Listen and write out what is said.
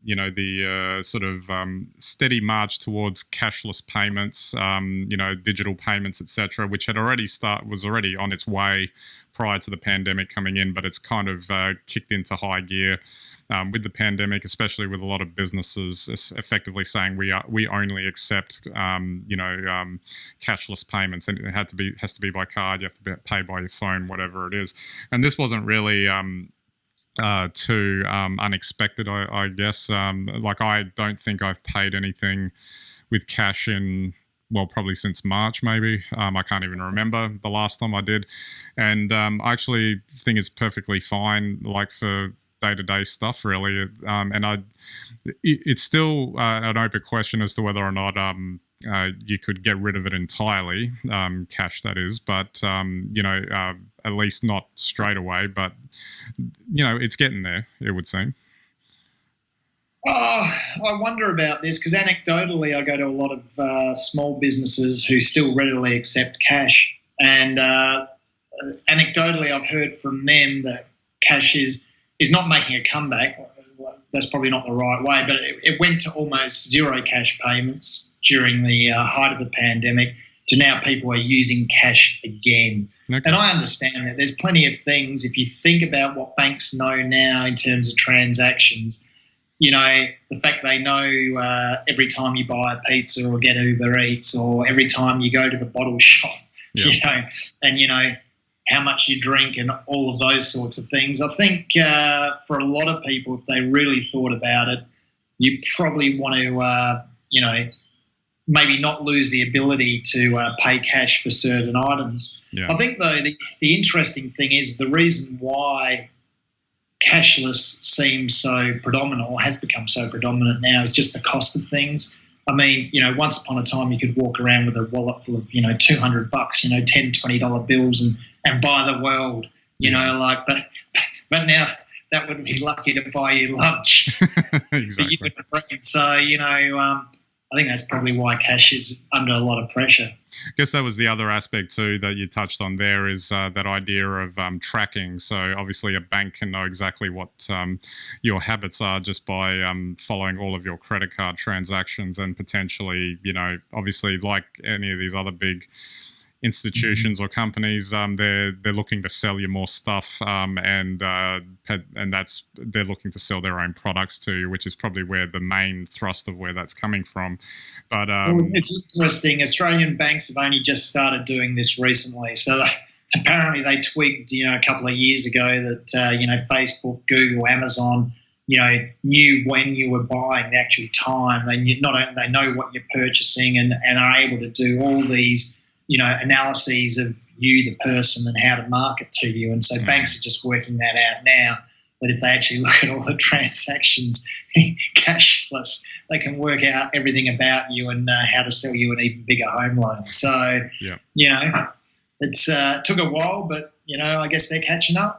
the sort of steady march towards cashless payments, digital payments, etc., which was already on its way prior to the pandemic coming in, but it's kind of kicked into high gear with the pandemic, especially with a lot of businesses effectively saying we only accept cashless payments, and it has to be by card. You have to pay by your phone, whatever it is. And this wasn't really too unexpected, I guess. I don't think I've paid anything with cash in, well, probably since March, maybe. I can't even remember the last time I did. And I actually think it's perfectly fine, for day-to-day stuff, really. It's still an open question as to whether or not you could get rid of it entirely, cash that is, but at least not straight away. But it's getting there, it would seem. I wonder about this because anecdotally, I go to a lot of small businesses who still readily accept cash, and anecdotally, I've heard from them that cash is not making a comeback. That's probably not the right way, but it went to almost zero cash payments during the height of the pandemic to now people are using cash again. Okay. And I understand that there's plenty of things, if you think about what banks know now in terms of transactions, the fact they know every time you buy a pizza or get Uber Eats or every time you go to the bottle shop, and how much you drink and all of those sorts of things. I think for a lot of people, if they really thought about it, you probably want to, maybe not lose the ability to pay cash for certain items. Yeah. I think, though, the interesting thing is the reason why cashless seems so predominant or has become so predominant now is just the cost of things. I mean, once upon a time you could walk around with a wallet full of, $200, $10, $20 bills and buy the world, but now that wouldn't be lucky to buy you lunch. Exactly. So, I think that's probably why cash is under a lot of pressure. I guess that was the other aspect too that you touched on there is that idea of tracking. So obviously a bank can know exactly what your habits are just by following all of your credit card transactions and potentially, obviously like any of these other big institutions or companies, they're looking to sell you more stuff, and that's they're looking to sell their own products to you, which is probably where the main thrust of where that's coming from. But it's interesting. Australian banks have only just started doing this recently, so apparently they tweaked, a couple of years ago that Facebook, Google, Amazon, knew when you were buying, the actual time. They know what you're purchasing and are able to do all these analyses of you, the person, and how to market to you. And so banks are just working that out now, that if they actually look at all the transactions cashless, they can work out everything about you and how to sell you an even bigger home loan. So, it's took a while, but, I guess they're catching up.